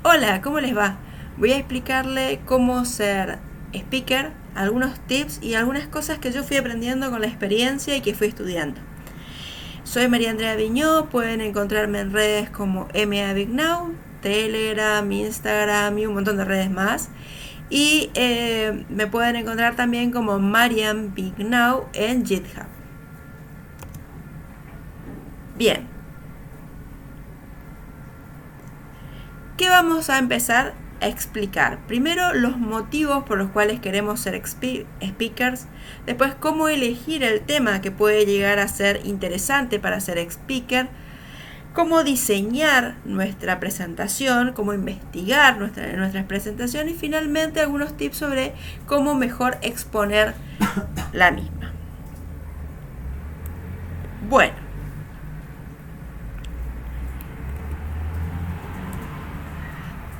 Hola, ¿cómo les va? Voy a explicarle cómo ser speaker, algunos tips y algunas cosas que yo fui aprendiendo con la experiencia y que fui estudiando. Soy María Andrea Viñó, pueden encontrarme en redes como MABignow, Telegram, Instagram y un montón de redes más. Y me pueden encontrar también como Marian Bignow en GitHub. Bien, ¿qué vamos a empezar a explicar? Primero, los motivos por los cuales queremos ser speakers. Después, cómo elegir el tema que puede llegar a ser interesante para ser speaker. Cómo diseñar nuestra presentación, cómo investigar nuestras presentaciones y finalmente algunos tips sobre cómo mejor exponer la misma. Bueno,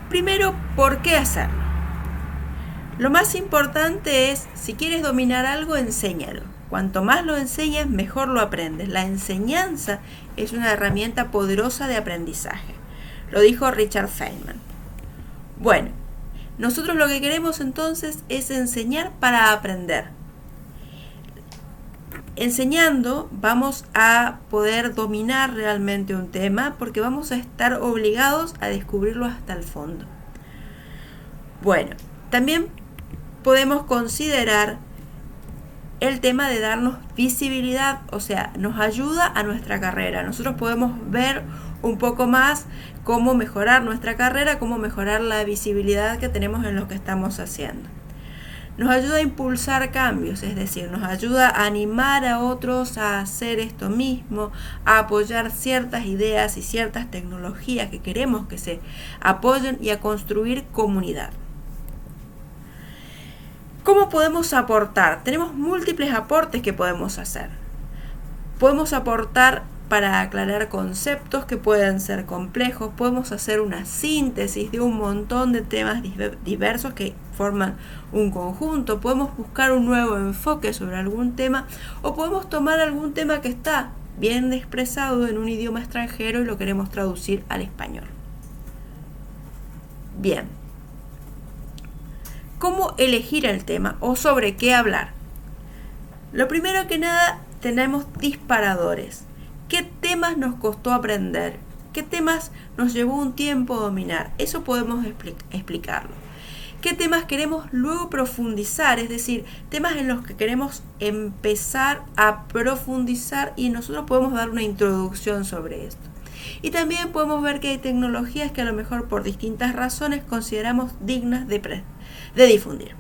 primero, ¿por qué hacerlo? Lo más importante es, si quieres dominar algo, enséñalo. Cuanto más lo enseñas, mejor lo aprendes. La enseñanza es una herramienta poderosa de aprendizaje. Lo dijo Richard Feynman. Bueno, nosotros lo que queremos entonces es enseñar para aprender. Enseñando vamos a poder dominar realmente un tema porque vamos a estar obligados a descubrirlo hasta el fondo. Bueno, también podemos considerar el tema de darnos visibilidad, o sea, nos ayuda a nuestra carrera. Nosotros podemos ver un poco más cómo mejorar nuestra carrera, cómo mejorar la visibilidad que tenemos en lo que estamos haciendo. Nos ayuda a impulsar cambios, es decir, nos ayuda a animar a otros a hacer esto mismo, a apoyar ciertas ideas y ciertas tecnologías que queremos que se apoyen y a construir comunidad. ¿Cómo podemos aportar? Tenemos múltiples aportes que podemos hacer. Podemos aportar para aclarar conceptos que pueden ser complejos, podemos hacer una síntesis de un montón de temas diversos que forman un conjunto, podemos buscar un nuevo enfoque sobre algún tema o podemos tomar algún tema que está bien expresado en un idioma extranjero y lo queremos traducir al español. Bien. ¿Cómo elegir el tema o sobre qué hablar? Lo primero que nada, tenemos disparadores. ¿Qué temas nos costó aprender? ¿Qué temas nos llevó un tiempo dominar? Eso podemos explicarlo. ¿Qué temas queremos luego profundizar? Es decir, temas en los que queremos empezar a profundizar y nosotros podemos dar una introducción sobre esto. Y también podemos ver que hay tecnologías que a lo mejor por distintas razones consideramos dignas de difundir.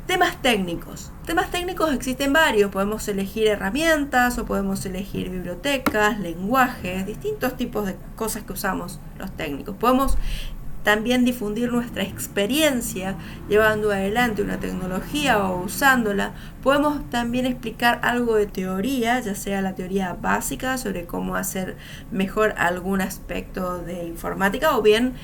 Temas técnicos. Temas técnicos existen varios. Podemos elegir herramientas o podemos elegir bibliotecas, lenguajes, distintos tipos de cosas que usamos los técnicos. Podemos también difundir nuestra experiencia llevando adelante una tecnología o usándola. Podemos también explicar algo de teoría, ya sea la teoría básica sobre cómo hacer mejor algún aspecto de informática o bien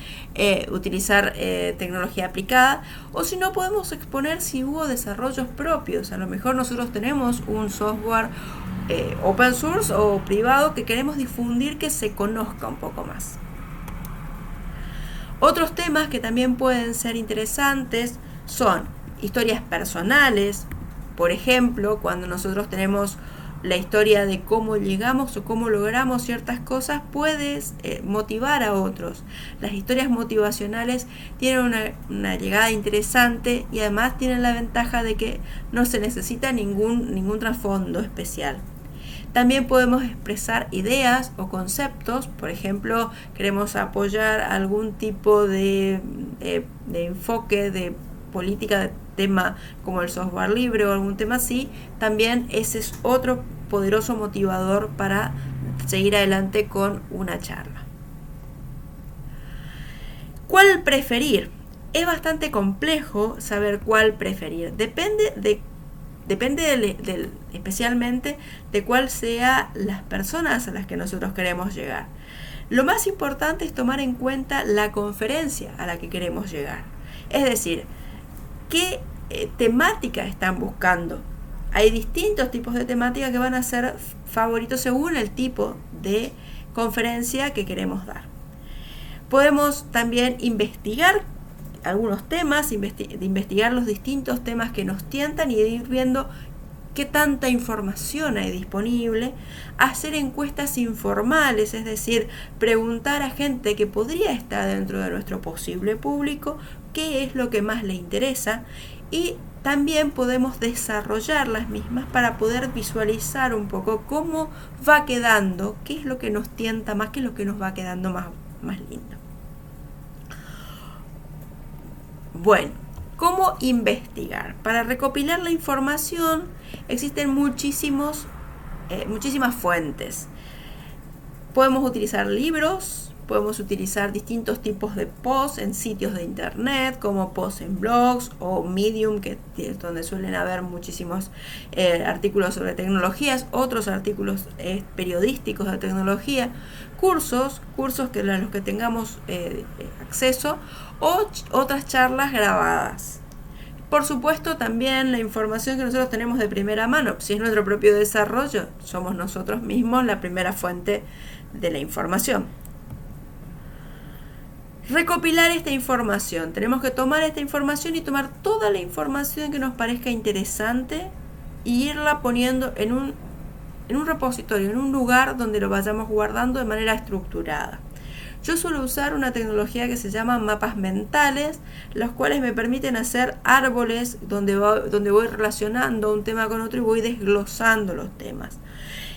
utilizar tecnología aplicada, o si no podemos exponer si hubo desarrollos propios. A lo mejor nosotros tenemos un software open source o privado que queremos difundir, que se conozca un poco más. Otros temas que también pueden ser interesantes son historias personales. Por ejemplo, cuando nosotros tenemos la historia de cómo llegamos o cómo logramos ciertas cosas, puedes motivar a otros. Las historias motivacionales tienen una llegada interesante y además tienen la ventaja de que no se necesita ningún trasfondo especial. También podemos expresar ideas o conceptos. Por ejemplo, queremos apoyar algún tipo de enfoque de política de tema como el software libre o algún tema así. También ese es otro poderoso motivador para seguir adelante con una charla. ¿Cuál preferir? Es bastante complejo saber cuál preferir. Depende especialmente de cuál sea las personas a las que nosotros queremos llegar. Lo más importante es tomar en cuenta la conferencia a la que queremos llegar. Es decir, qué temática están buscando. Hay distintos tipos de temática que van a ser favoritos según el tipo de conferencia que queremos dar. Podemos también investigar algunos temas, investigar los distintos temas que nos tientan y ir viendo qué tanta información hay disponible, hacer encuestas informales, es decir, preguntar a gente que podría estar dentro de nuestro posible público qué es lo que más le interesa, y también podemos desarrollar las mismas para poder visualizar un poco cómo va quedando, qué es lo que nos tienta más, qué es lo que nos va quedando más lindo. Bueno, ¿cómo investigar? Para recopilar la información existen muchísimas fuentes. Podemos utilizar libros, podemos utilizar distintos tipos de posts en sitios de internet, como posts en blogs o Medium, que es donde suelen haber muchísimos artículos sobre tecnologías, otros artículos periodísticos de tecnología, cursos que a los que tengamos acceso, o otras charlas grabadas. Por supuesto, también la información que nosotros tenemos de primera mano, si es nuestro propio desarrollo, somos nosotros mismos la primera fuente de la información. Recopilar esta información. Tenemos que tomar esta información y tomar toda la información que nos parezca interesante y irla poniendo en un repositorio, en un lugar donde lo vayamos guardando de manera estructurada. Yo suelo usar una tecnología que se llama mapas mentales, los cuales me permiten hacer árboles donde voy relacionando un tema con otro y voy desglosando los temas.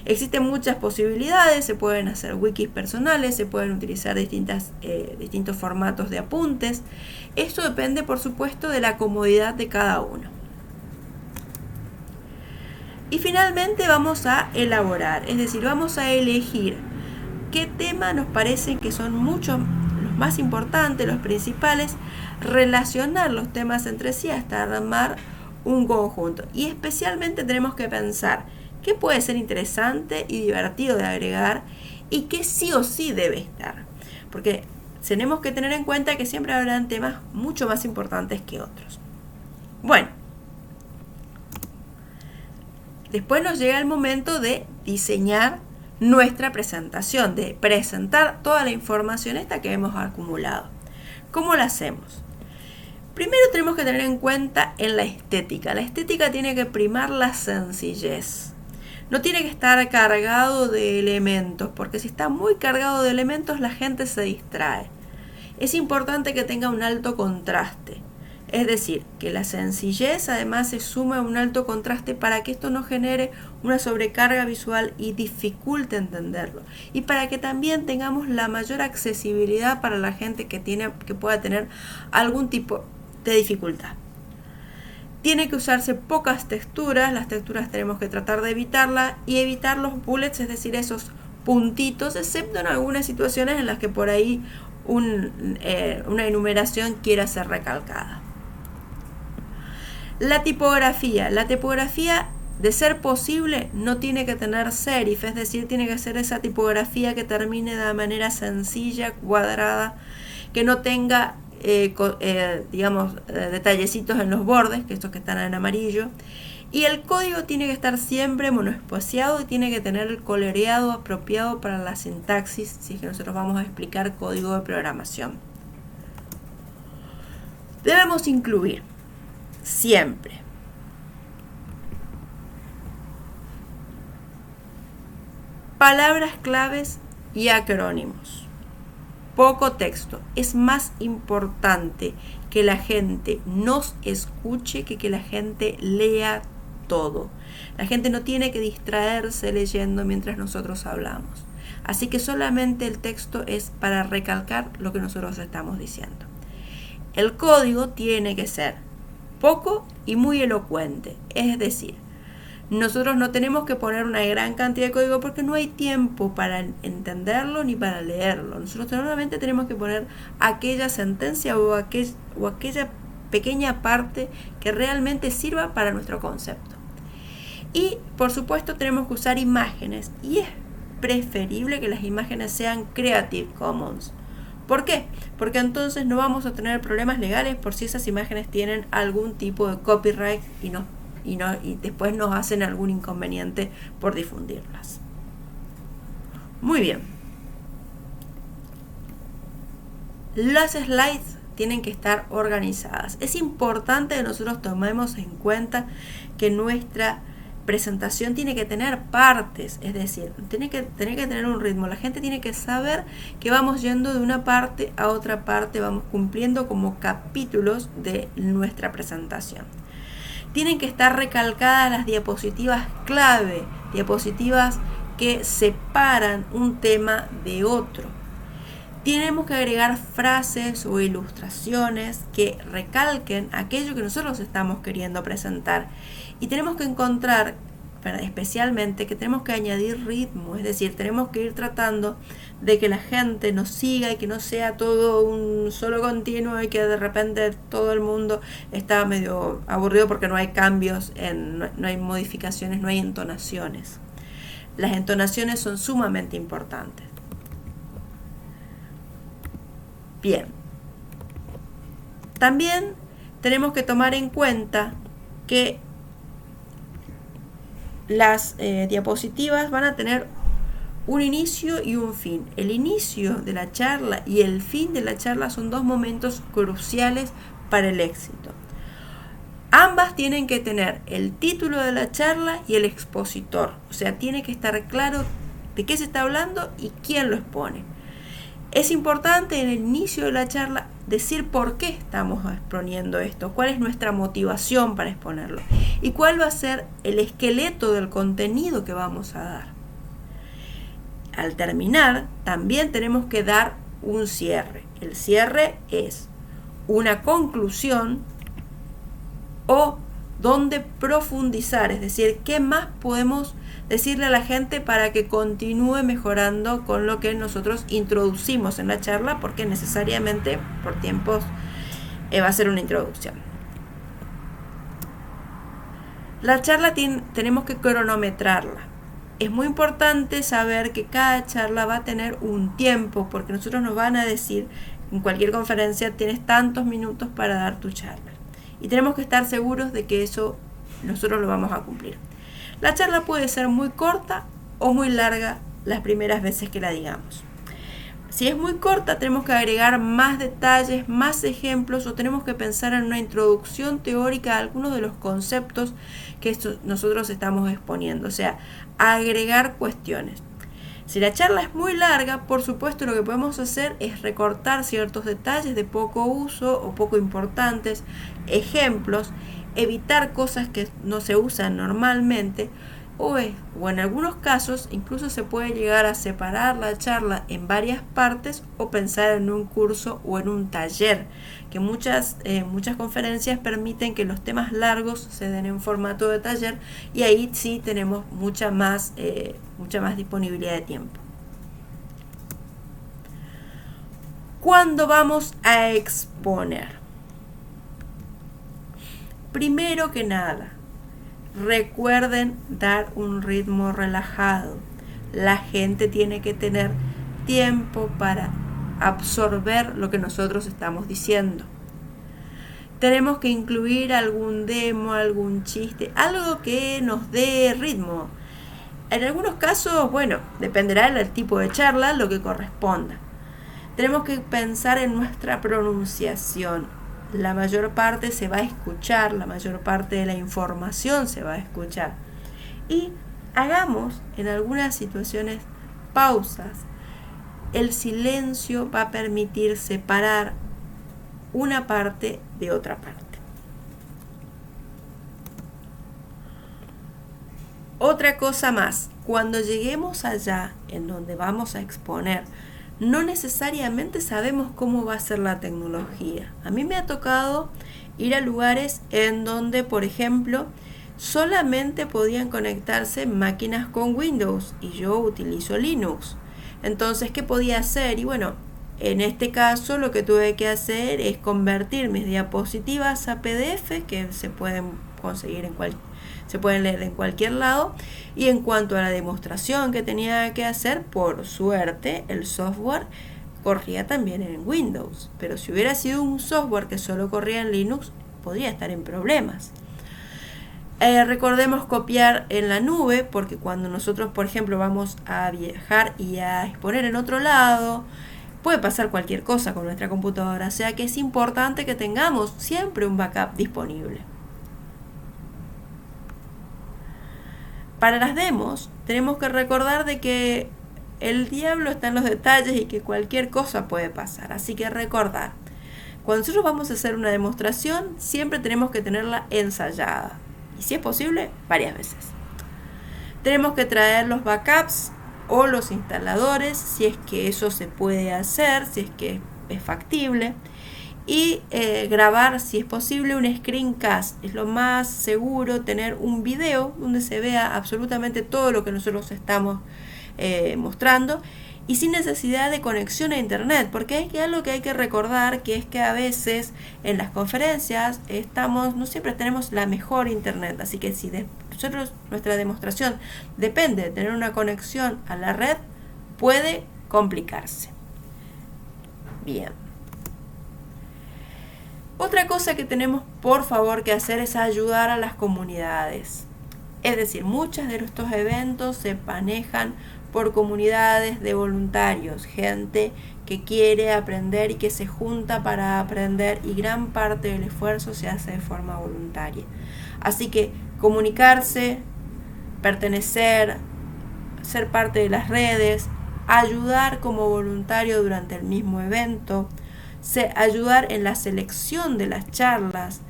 Existen muchas posibilidades, se pueden hacer wikis personales, se pueden utilizar distintos formatos de apuntes. Esto depende, por supuesto, de la comodidad de cada uno. Y finalmente vamos a elaborar, es decir, vamos a elegir qué tema nos parece que son los más importantes, los principales, relacionar los temas entre sí hasta armar un conjunto. Y especialmente tenemos que pensar qué puede ser interesante y divertido de agregar y qué sí o sí debe estar. Porque tenemos que tener en cuenta que siempre habrán temas mucho más importantes que otros. Bueno, después nos llega el momento de diseñar nuestra presentación, de presentar toda la información esta que hemos acumulado. ¿Cómo la hacemos? Primero tenemos que tener en cuenta en la estética. La estética tiene que primar la sencillez. No tiene que estar cargado de elementos, porque si está muy cargado de elementos la gente se distrae. Es importante que tenga un alto contraste. Es decir, que la sencillez además se sume a un alto contraste para que esto no genere una sobrecarga visual y dificulte entenderlo. Y para que también tengamos la mayor accesibilidad para la gente que pueda tener algún tipo de dificultad. Tiene que usarse pocas texturas, las texturas tenemos que tratar de evitarlas y evitar los bullets, es decir, esos puntitos, excepto en algunas situaciones en las que por ahí una enumeración quiera ser recalcada. La tipografía, de ser posible, no tiene que tener serif, es decir, tiene que ser esa tipografía que termine de manera sencilla, cuadrada, que no tenga detallecitos en los bordes, que estos que están en amarillo. Y el código tiene que estar siempre monoespaciado y tiene que tener el coloreado apropiado para la sintaxis, si es que nosotros vamos a explicar código de programación. Debemos incluir siempre palabras claves y acrónimos. Poco texto. Es más importante que la gente nos escuche que la gente lea todo. La gente no tiene que distraerse leyendo mientras nosotros hablamos. Así que solamente el texto es para recalcar lo que nosotros estamos diciendo. El código tiene que ser poco y muy elocuente. Es decir, nosotros no tenemos que poner una gran cantidad de código porque no hay tiempo para entenderlo ni para leerlo. Nosotros normalmente tenemos que poner aquella sentencia o aquella pequeña parte que realmente sirva para nuestro concepto. Y por supuesto tenemos que usar imágenes y es preferible que las imágenes sean Creative Commons. ¿Por qué? Porque entonces no vamos a tener problemas legales por si esas imágenes tienen algún tipo de copyright y después nos hacen algún inconveniente por difundirlas. Muy bien. Las slides tienen que estar organizadas. Es importante que nosotros tomemos en cuenta que nuestra presentación tiene que tener partes, es decir, tiene que tener un ritmo. La gente tiene que saber que vamos yendo de una parte a otra parte, vamos cumpliendo como capítulos de nuestra presentación. Tienen que estar recalcadas las diapositivas clave, diapositivas que separan un tema de otro. Tenemos que agregar frases o ilustraciones que recalquen aquello que nosotros estamos queriendo presentar. Y tenemos que encontrar, especialmente, que tenemos que añadir ritmo, es decir, tenemos que ir tratando de que la gente nos siga y que no sea todo un solo continuo y que de repente todo el mundo está medio aburrido porque no hay cambios, no hay modificaciones, no hay entonaciones. Las entonaciones son sumamente importantes. Bien, también tenemos que tomar en cuenta que las diapositivas van a tener un inicio y un fin. El inicio de la charla y el fin de la charla son dos momentos cruciales para el éxito. Ambas tienen que tener el título de la charla y el expositor, o sea, tiene que estar claro de qué se está hablando y quién lo expone. Es importante en el inicio de la charla decir por qué estamos exponiendo esto, cuál es nuestra motivación para exponerlo y cuál va a ser el esqueleto del contenido que vamos a dar. Al terminar, también tenemos que dar un cierre. El cierre es una conclusión o donde profundizar, es decir, qué más podemos decirle a la gente para que continúe mejorando con lo que nosotros introducimos en la charla, porque necesariamente por tiempos va a ser una introducción. La charla tenemos que cronometrarla. Es muy importante saber que cada charla va a tener un tiempo, porque nosotros nos van a decir, en cualquier conferencia tienes tantos minutos para dar tu charla. Y tenemos que estar seguros de que eso nosotros lo vamos a cumplir. La charla puede ser muy corta o muy larga las primeras veces que la digamos. Si es muy corta, tenemos que agregar más detalles, más ejemplos, o tenemos que pensar en una introducción teórica a algunos de los conceptos que nosotros estamos exponiendo, o sea, agregar cuestiones. Si la charla es muy larga, por supuesto lo que podemos hacer es recortar ciertos detalles de poco uso o poco importantes, ejemplos, evitar cosas que no se usan normalmente, o en algunos casos incluso se puede llegar a separar la charla en varias partes o pensar en un curso o en un taller, que muchas conferencias permiten que los temas largos se den en formato de taller, y ahí sí tenemos mucha más disponibilidad de tiempo. ¿Cuándo vamos a exponer? Primero que nada, recuerden dar un ritmo relajado. La gente tiene que tener tiempo para absorber lo que nosotros estamos diciendo. Tenemos que incluir algún demo, algún chiste, algo que nos dé ritmo. En algunos casos, dependerá del tipo de charla, lo que corresponda. Tenemos que pensar en nuestra pronunciación. La mayor parte se va a escuchar, la mayor parte de la información se va a escuchar. Y hagamos en algunas situaciones pausas. El silencio va a permitir separar una parte de otra parte. Otra cosa más, cuando lleguemos allá en donde vamos a exponer, no necesariamente sabemos cómo va a ser la tecnología. A mí me ha tocado ir a lugares en donde, por ejemplo, solamente podían conectarse máquinas con Windows y yo utilizo Linux. Entonces, ¿qué podía hacer? Y en este caso lo que tuve que hacer es convertir mis diapositivas a PDF, que se pueden conseguir se pueden leer en cualquier lado. Y en cuanto a la demostración que tenía que hacer, por suerte el software corría también en Windows, pero si hubiera sido un software que solo corría en Linux, podría estar en problemas. Recordemos copiar en la nube, porque cuando nosotros, por ejemplo, vamos a viajar y a exponer en otro lado, puede pasar cualquier cosa con nuestra computadora, o sea que es importante que tengamos siempre un backup disponible. Para las demos tenemos que recordar de que el diablo está en los detalles y que cualquier cosa puede pasar, así que recordar. Cuando nosotros vamos a hacer una demostración, siempre tenemos que tenerla ensayada. Y si es posible, varias veces. Tenemos que traer los backups o los instaladores, si es que eso se puede hacer, si es que es factible. Y grabar, si es posible, un screencast. Es lo más seguro tener un video donde se vea absolutamente todo lo que nosotros estamos mostrando, y sin necesidad de conexión a internet, porque hay algo que hay que recordar, que es que a veces en las conferencias no siempre tenemos la mejor internet, así que si nuestra demostración depende de tener una conexión a la red, puede complicarse. Bien. Otra cosa que tenemos por favor que hacer es ayudar a las comunidades. Es decir, muchos de estos eventos se manejan por comunidades de voluntarios, gente que quiere aprender y que se junta para aprender, y gran parte del esfuerzo se hace de forma voluntaria. Así que comunicarse, pertenecer, ser parte de las redes, ayudar como voluntario durante el mismo evento, ayudar en la selección de las charlas,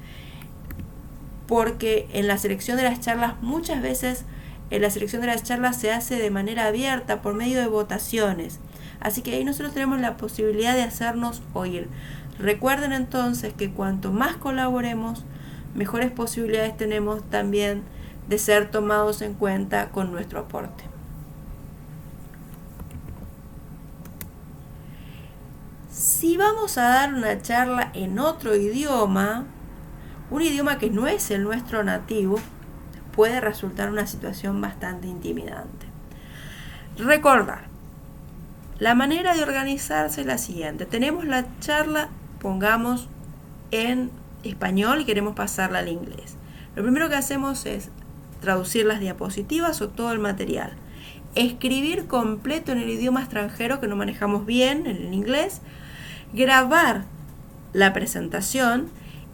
porque en la selección de las charlas muchas veces la selección de las charlas se hace de manera abierta por medio de votaciones, así que ahí nosotros tenemos la posibilidad de hacernos oír. Recuerden entonces que cuanto más colaboremos, mejores posibilidades tenemos también de ser tomados en cuenta con nuestro aporte. Si vamos a dar una charla en otro idioma, un idioma que no es el nuestro nativo, puede resultar una situación bastante intimidante. Recordar, la manera de organizarse es la siguiente. Tenemos la charla, pongamos, en español y queremos pasarla al inglés. Lo primero que hacemos es traducir las diapositivas o todo el material, escribir completo en el idioma extranjero que no manejamos bien, en el inglés, grabar la presentación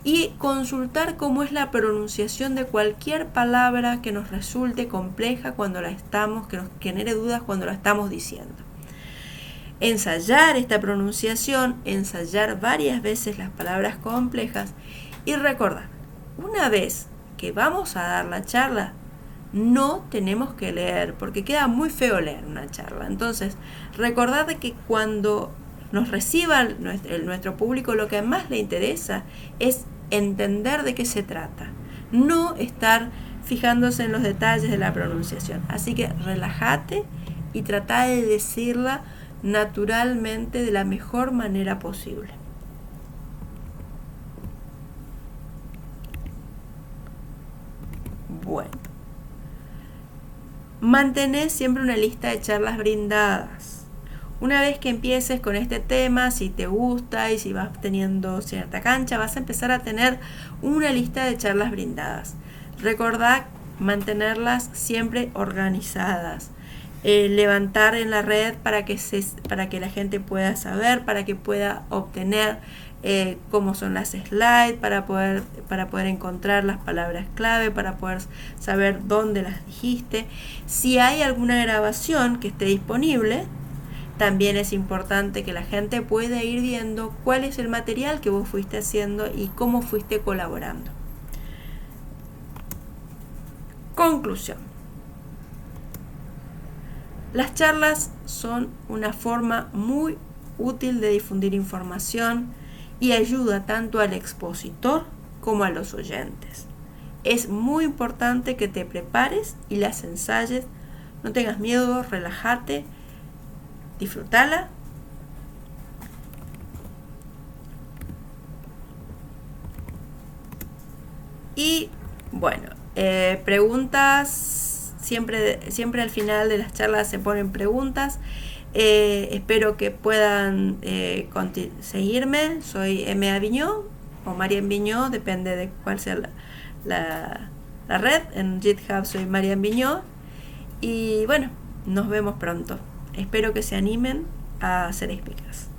y consultar cómo es la pronunciación de cualquier palabra que nos resulte compleja que nos genere dudas cuando la estamos diciendo. Ensayar esta pronunciación, ensayar varias veces las palabras complejas y recordar, una vez que vamos a dar la charla, no tenemos que leer, porque queda muy feo leer una charla. Entonces, recordad que cuando nos reciba nuestro público, lo que más le interesa es entender de qué se trata, no estar fijándose en los detalles de la pronunciación. Así que relájate y trata de decirla naturalmente de la mejor manera posible. Bueno, mantén siempre una lista de charlas brindadas. Una vez que empieces con este tema, si te gusta y si vas teniendo cierta cancha, vas a empezar a tener una lista de charlas brindadas. Recordá mantenerlas siempre organizadas. Levantar en la red para que la gente pueda saber, para que pueda obtener cómo son las slides, para poder encontrar las palabras clave, para poder saber dónde las dijiste. Si hay alguna grabación que esté disponible, también es importante que la gente pueda ir viendo cuál es el material que vos fuiste haciendo y cómo fuiste colaborando. Conclusión. Las charlas son una forma muy útil de difundir información y ayuda tanto al expositor como a los oyentes. Es muy importante que te prepares y las ensayes. No tengas miedo, relájate. Disfrútala. Y bueno, preguntas, siempre al final de las charlas se ponen preguntas. Espero que puedan seguirme. Soy M.A. Viñó o Marian Viñó, depende de cuál sea la red. En GitHub soy Marian Viñó. Y bueno, nos vemos pronto. Espero que se animen a ser speakers.